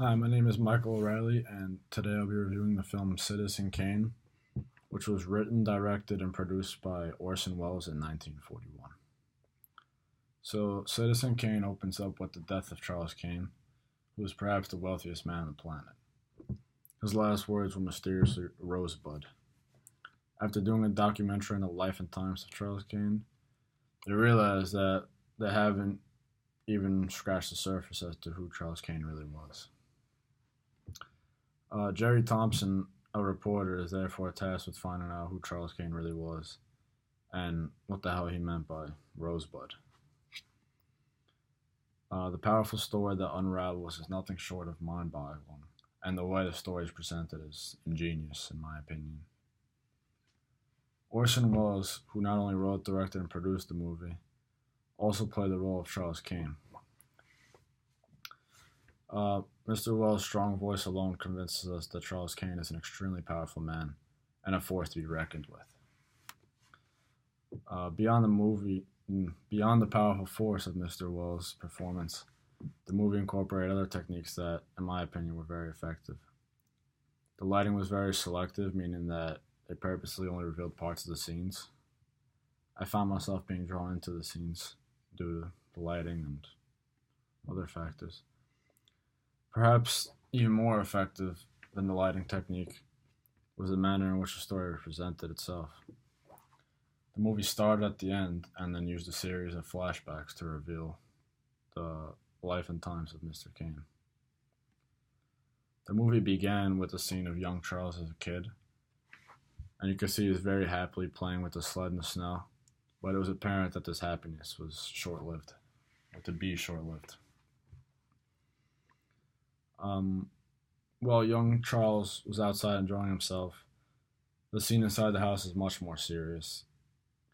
Hi, my name is Michael O'Reilly, and today I'll be reviewing the film Citizen Kane, which was written, directed, and produced by Orson Welles in 1941. So, Citizen Kane opens up with the death of Charles Kane, who was perhaps the wealthiest man on the planet. His last words were mysteriously Rosebud. After doing a documentary on the life and times of Charles Kane, they realized that they haven't even scratched the surface as to who Charles Kane really was. Jerry Thompson, a reporter, is therefore tasked with finding out who Charles Kane really was and what the hell he meant by Rosebud. The powerful story that unravels is nothing short of mind boggling, and the way the story is presented is ingenious, in my opinion. Orson Welles, who not only wrote, directed, and produced the movie, also played the role of Charles Kane. Mr. Wells' strong voice alone convinces us that Charles Kane is an extremely powerful man and a force to be reckoned with. Beyond the powerful force of Mr. Wells' performance, the movie incorporated other techniques that, in my opinion, were very effective. The lighting was very selective, meaning that it purposely only revealed parts of the scenes. I found myself being drawn into the scenes due to the lighting and other factors. Perhaps even more effective than the lighting technique was the manner in which the story presented itself. The movie started at the end and then used a series of flashbacks to reveal the life and times of Mr. Kane. The movie began with a scene of young Charles as a kid, and you can see he's very happily playing with the sled in the snow, but it was apparent that this happiness was short-lived, or to be short-lived. While young Charles was outside enjoying himself, the scene inside the house is much more serious.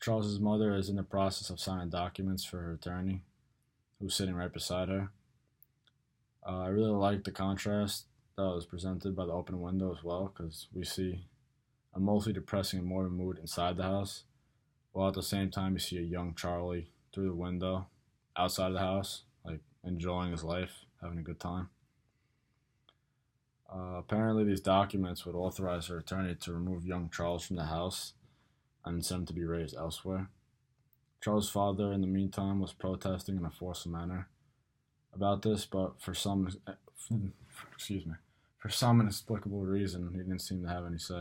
Charles's mother is in the process of signing documents for her attorney, who's sitting right beside her. I really like the contrast that was presented by the open window as well, because we see a mostly depressing and morbid mood inside the house, while at the same time you see a young Charlie through the window outside of the house, like enjoying his life, having a good time. Apparently, these documents would authorize her attorney to remove young Charles from the house and send him to be raised elsewhere. Charles' father, in the meantime, was protesting in a forceful manner about this, but for some inexplicable reason, he didn't seem to have any say.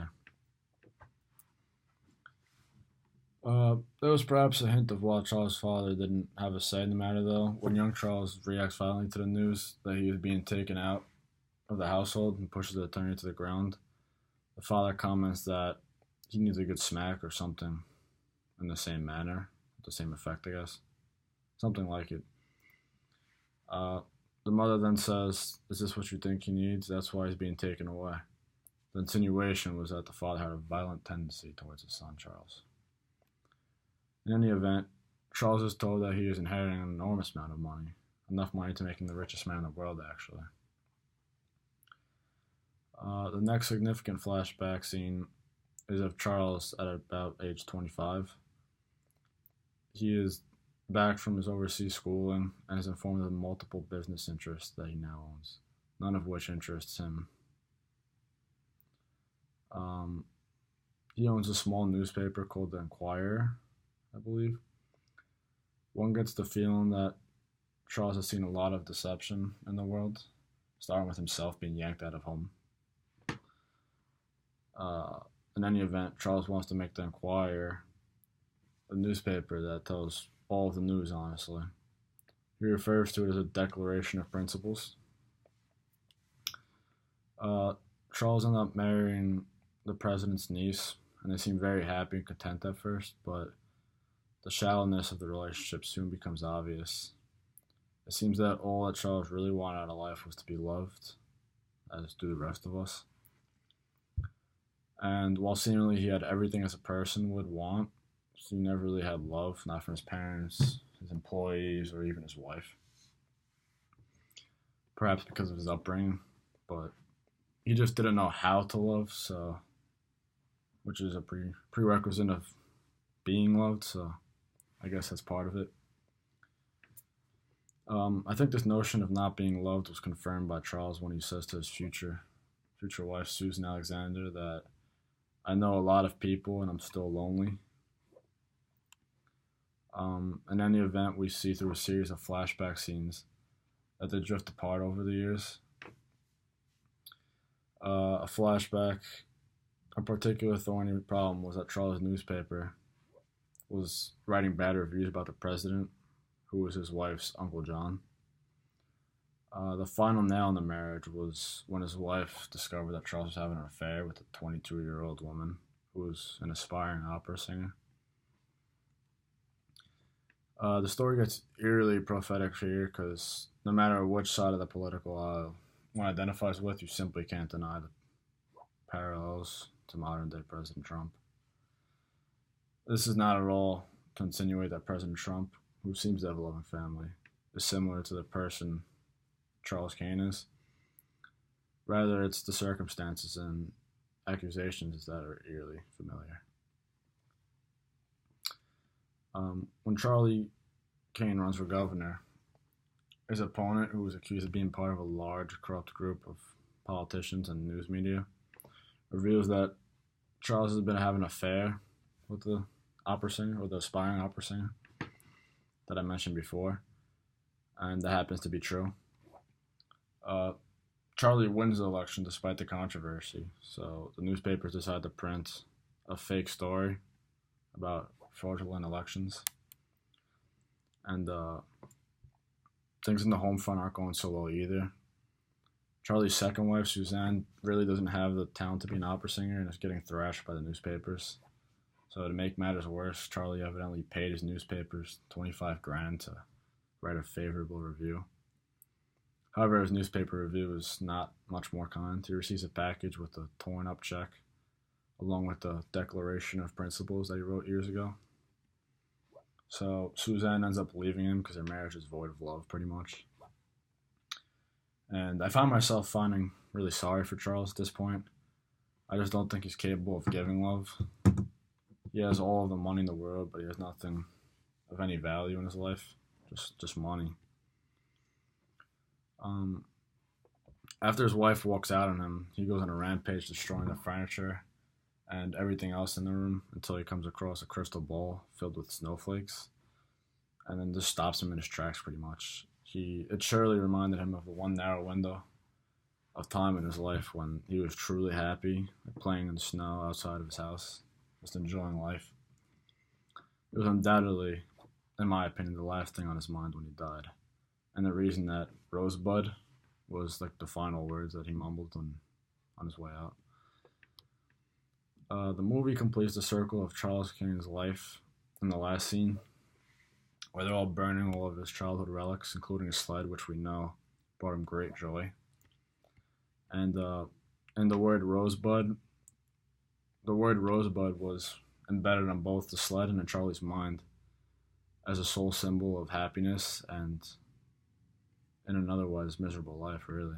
There was perhaps a hint of why Charles' father didn't have a say in the matter, though. When young Charles reacts violently to the news that he is being taken out of the household and pushes the attorney to the ground, the father comments that he needs a good smack or something in the same manner, the same effect, I guess. Something like it. The mother then says, "Is this what you think he needs? That's why he's being taken away." The insinuation was that the father had a violent tendency towards his son, Charles. In any event, Charles is told that he is inheriting an enormous amount of money, enough money to make him the richest man in the world, actually. The next significant flashback scene is of Charles at about age 25. He is back from his overseas schooling and is informed of multiple business interests that he now owns, none of which interests him. He owns a small newspaper called The Enquirer, I believe. One gets the feeling that Charles has seen a lot of deception in the world, starting with himself being yanked out of home. In any event, Charles wants to make the Enquirer a newspaper that tells all of the news, honestly. He refers to it as a declaration of principles. Charles ends up marrying the president's niece, and they seem very happy and content at first, but the shallowness of the relationship soon becomes obvious. It seems that all that Charles really wanted out of life was to be loved, as do the rest of us. And while seemingly he had everything as a person would want, he never really had love, not from his parents, his employees, or even his wife. Perhaps because of his upbringing, but he just didn't know how to love, so which is a prerequisite of being loved, so I guess that's part of it. I think this notion of not being loved was confirmed by Charles when he says to his future wife Susan Alexander that I know a lot of people and I'm still lonely. In any event, we see through a series of flashback scenes that they drift apart over the years. A flashback, a particular thorny problem was that Charles' newspaper was writing bad reviews about the president, who was his wife's Uncle John. The final nail in the marriage was when his wife discovered that Charles was having an affair with a 22-year-old woman who was an aspiring opera singer. The story gets eerily prophetic here because no matter which side of the political aisle one identifies with, you simply can't deny the parallels to modern day President Trump. This is not at all to insinuate that President Trump, who seems to have a loving family, is similar to the person Charles Kane is. Rather, it's the circumstances and accusations that are eerily familiar. When Charlie Kane runs for governor, his opponent, who was accused of being part of a large corrupt group of politicians and news media, reveals that Charles has been having an affair with the opera singer, or the aspiring opera singer that I mentioned before, and that happens to be true. Charlie wins the election despite the controversy, so the newspapers decide to print a fake story about fraudulent elections, and things in the home front aren't going so well either. Charlie's second wife, Suzanne, really doesn't have the talent to be an opera singer and is getting thrashed by the newspapers. So to make matters worse, Charlie evidently paid his newspapers $25,000 to write a favorable review. However, his newspaper review is not much more kind. He receives a package with a torn up check, along with the Declaration of Principles that he wrote years ago. So Suzanne ends up leaving him because their marriage is void of love, pretty much. And I found myself finding really sorry for Charles at this point. I just don't think he's capable of giving love. He has all of the money in the world, but he has nothing of any value in his life. Just money. After his wife walks out on him, he goes on a rampage destroying the furniture and everything else in the room until he comes across a crystal ball filled with snowflakes, and then just stops him in his tracks pretty much. It surely reminded him of the one narrow window of time in his life when he was truly happy, like playing in the snow outside of his house, just enjoying life. It was undoubtedly, in my opinion, the last thing on his mind when he died, and the reason that Rosebud was like the final words that he mumbled on his way out. The movie completes the circle of Charles Kane's life in the last scene, where they're all burning all of his childhood relics, including his sled, which we know brought him great joy. And the word Rosebud was embedded on both the sled and in Charlie's mind as a sole symbol of happiness and in an otherwise miserable life, really.